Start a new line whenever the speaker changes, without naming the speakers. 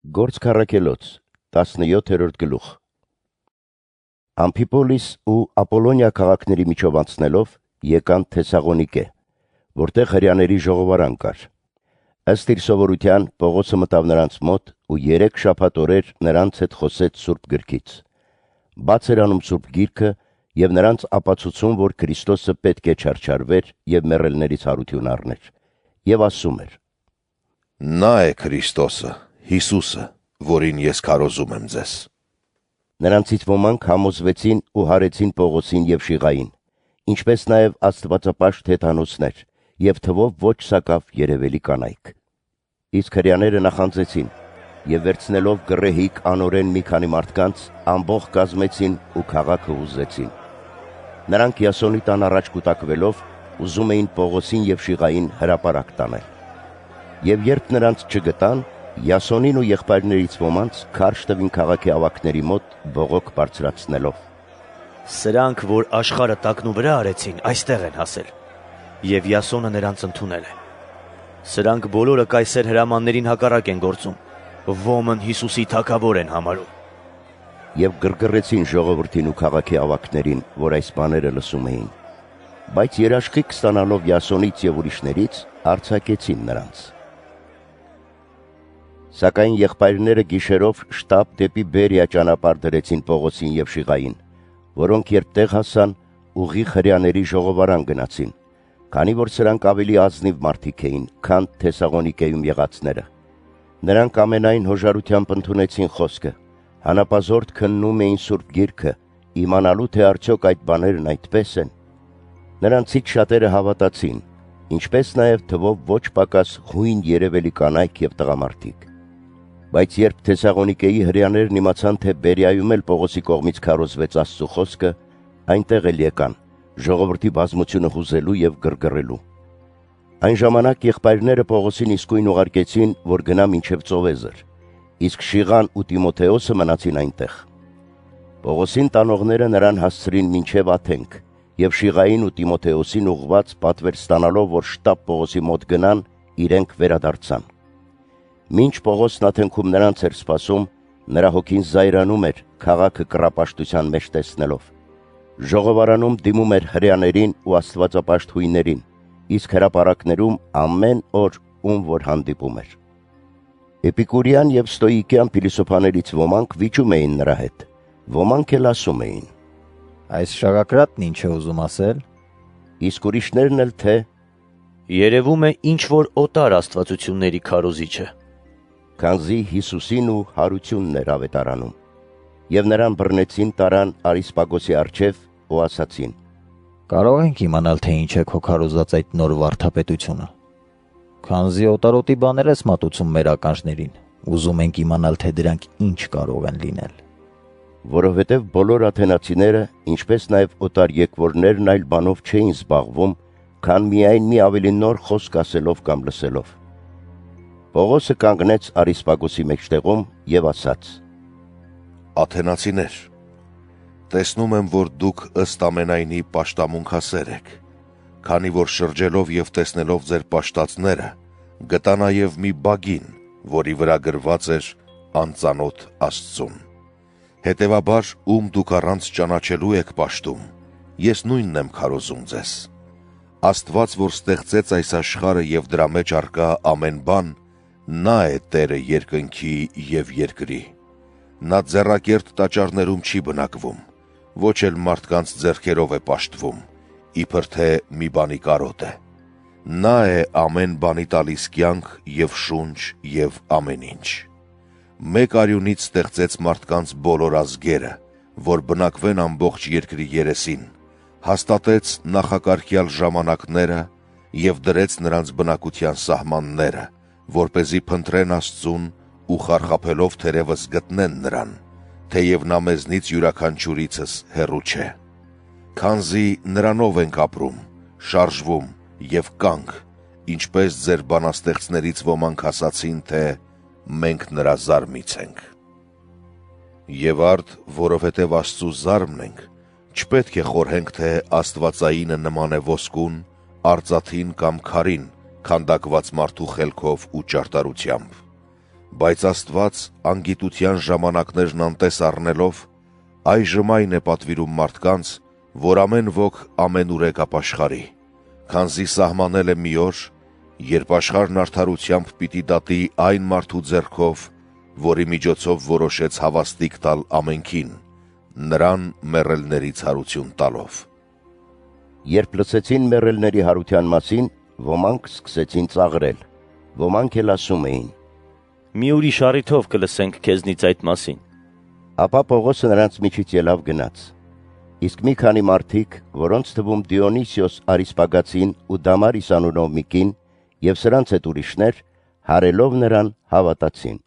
Գործք առաքելոց 17-րդ գլուխ։ Ամփիպոլիս ու Ապոլոնիա քաղաքների միջով անցնելով եկան Թեսաղոնիկե, որտեղ հրեաների ժողովարան կար։ Ըստ իր սովորության Պողոսը մտավ նրանց մոտ ու 3 շաբաթ օրեր նրանց հետ խոսեց Սուրբ Գրքից։ Բաց էր անում Սուրբ Գիրքը եւ նրանց ապացուցում, որ Քրիստոսը պետք է չարչարվեր եւ մեռելներից հարություն առներ, եւ ասում էր.
Նա է Քրիստոսը, Հիսուսը, որին ես քարոզում եմ ձեզ։
Նրանցից ոմանք համոզվեցին ու հարեցին Պողոսին եւ Շիղային, ինչպես նաեւ աստվածապաշտ հեթանոսներ եւ թվով ոչ սակավ երևելի կանայք։ Իսկ հրեաները նախանձեցին եւ վերցնելով գռեհիկ անորեն մի քանի մարդկանց ամբողջ կազմեցին ու քաղաքը ուզեցին։ Նրանք Յասոնի տան առաջ կուտակվելով ուզում էին Պողոսին եւ Շիղային հրապարակ տանել։ Եվ երբ նրանց չգտան, Յասոնին ու եղբայրներից ոմանց քարշ տվին քաղաքի ավակների մոտ բողոք բարձրացնելով.
Սրանք, որ աշխարհը տակնու վրա արեցին, այստեղ են հասել, եւ Յասոնը նրանց ընդունել է։ Սրանք բոլորը կայսեր հրամաններին հակառակ են գործում, ոմն Հիսուսի թագավոր են համարում։
Եվ գրգռեցին ժողովրդին ու քաղաքի ավակներին, որ այս բաները լսում էին։ Բայց երաշխիք ստանալով Յասոնից եւ ուրիշներից արձակեցին նրանց։ Սակայն եղբայրները գիշերով շտապ դեպի Բերիա ճանապարհ դրեցին Պողոսին եւ Շիղային, որոնք երբ տեղ հասան, ուղիղ հրեաների ժողովարան գնացին, քանի որ սրանք ավելի ազնիվ մարդիկ էին, քան Թեսաղոնիկեում եղածները։ Նրանք ամենայն հոժարությամբ ընդունեցին խոսքը, հանապազորդ քննում էին Սուրբ Գիրքը, իմանալու թե արդյոք այդ բաներն այդպես են։ Նրանցից շատերը հավատացին, ինչպես նաեւ թվով ոչ պակաս հույն երևելի կանայք եւ տղամարդիկ։ Բայց երբ Թեսաղոնիկեի հրեաներն իմացան, թե Բերիայում էլ Պողոսի կողմից քարոզվեց Աստծո խոսքը, այնտեղ էլ եկան, ժողովրդի բազմությունը հուզելու եւ գրգռելու։ Այն ժամանակ եղբայրները Պողոսին իսկույն ուղարկեցին, որ գնա մինչև Ծովեզր, իսկ Շիղան ու Տիմոթեոսը մնացին այնտեղ։ Պողոսին տանողները նրան հասցրին մինչև Աթենք, եւ Շիղային ու Տիմոթեոսին ուղված պատվեր ստանալով, որ շտապ Պողոսի մոտ գնան, իրենք վերադարձան։ Մինչ Պողոսն Աթենքում նրանց էր սպասում, նրա հոգին զայրանում էր քաղաքը կռապաշտության մեջ տեսնելով։ Ժողովարանում դիմում էր հրեաներին ու աստվածապաշտ հույներին, իսկ հրապարակներում ամեն օր ում որ հանդիպում էր։ Էպիկուրյան եւ ստոիկյան փիլիսոփաներից ոմանք վիճում էին նրա հետ, ոմանք էլ ասում էին.
Այս շարակրատն ինչ է ուզում ասել։
Իսկ ուրիշներն էլ թե
Երևում է ինչ որ օտար աստվածությունների քարոզիչ է։
Քանզի Հիսուսին ու հարությունն էր ավետարանում։ Եվ նրան բռնեցին, տարան Արիսպագոսի առջև ու ասացին.
Կարող ենք իմանալ, թե ինչ է քո քարոզած այդ նոր վարդապետությունը։ Քանզի օտարոտի բաներ ես մատուցում մեր ականջներին, ուզում ենք իմանալ, թե դրանք ինչ կարող են լինել։
Որովհետև բոլոր աթենացիները, ինչպես նաև օտար եկվորներն այլ բանով չէին զբաղվում, քան միայն մի ավելի նոր խոսք ասելով կամ լսելով։ Պողոսը կանգնեց Արիսպագոսի մեջտեղում եւ ասաց.
Աթենացիներ, տեսնում եմ, որ դուք ըստ ամենայնի պաշտամունքասեր եք, քանի որ շրջելով եւ տեսնելով ձեր պաշտածները, գտա նաեւ մի բագին, որի վրա գրված էր անծանոթ Աստծուն։ Հետևաբար, ում դուք առանց ճանաչելու եք պաշտում, ես նույնն եմ քարոզում ձեզ։ Աստված, որ ստեղծեց այս աշխարհը եւ դրա մեջ առկա ամեն բան, նա է Տերը երկնքի եւ երկրի։ Նա ձեռակերտ տաճարներում չի բնակվում, ոչ էլ մարդկանց ձեռքերով է պաշտվում, իբր թե մի բանի կարոտ է։ Նա է ամեն բանի տալիս կյանք եւ շունչ եւ ամեն ինչ։ Մեկ արյունից ստեղծեց մարդկանց բոլոր ազգերը, որ բնակվեն ամբողջ երկրի երեսին, հաստատեց նախակարգյալ ժամանակները եւ դրեց նրանց բնակության սահմանները, որպեսզի փնտրեն Աստծուն ու խարխափելով թերևս գտնեն նրան, թեև նա մեզնից յուրաքանչյուրիցս հեռու չէ։ Քանզի նրանով ենք ապրում, շարժվում եւ կանք, ինչպես ձեր բանաստեղծներից ոմանք ասացին, թե մենք նրա զարմից ենք։ Եվ արդ, որովհետև Աստծու զարմն ենք, չպետք է խորհենք, թե աստվածայինը նման է ոսկուն, արծաթին կամ քարին, քանդակված մարդու խելքով ու ճարտարությամբ, բայց Աստված անգիտության ժամանակներն անտես առնելով, այժմ այն է պատվիրում մարդկանց, որ ամեն ոք ամենուր է կապաշխարի, քանզի սահմանել է մի օր, երբ աշխարհն արդարությամբ պիտի դատի այն մարդու ձեռքով, որի միջոցով որոշեց հավաստիկ տալ ամենքին, նրան մեռելներից հարություն տալով։
Երբ լսեցին մեռելների հարության մասին, ոմանք սկսեցին ծաղրել, ոմանք էլ ասում էին.
«Մի ուրիշ առիթով կլսենք քեզնից այդ մասին»։
Ապա Պողոսը նրանց միջից ելավ գնաց։ Իսկ մի քանի մարդիկ, որոնց թվում Դիոնիսիոս Արիսպագացին ու Դամարիս անունով մի կին, եւ սրանց հետ ուրիշներ, հարելով նրան հավատացին։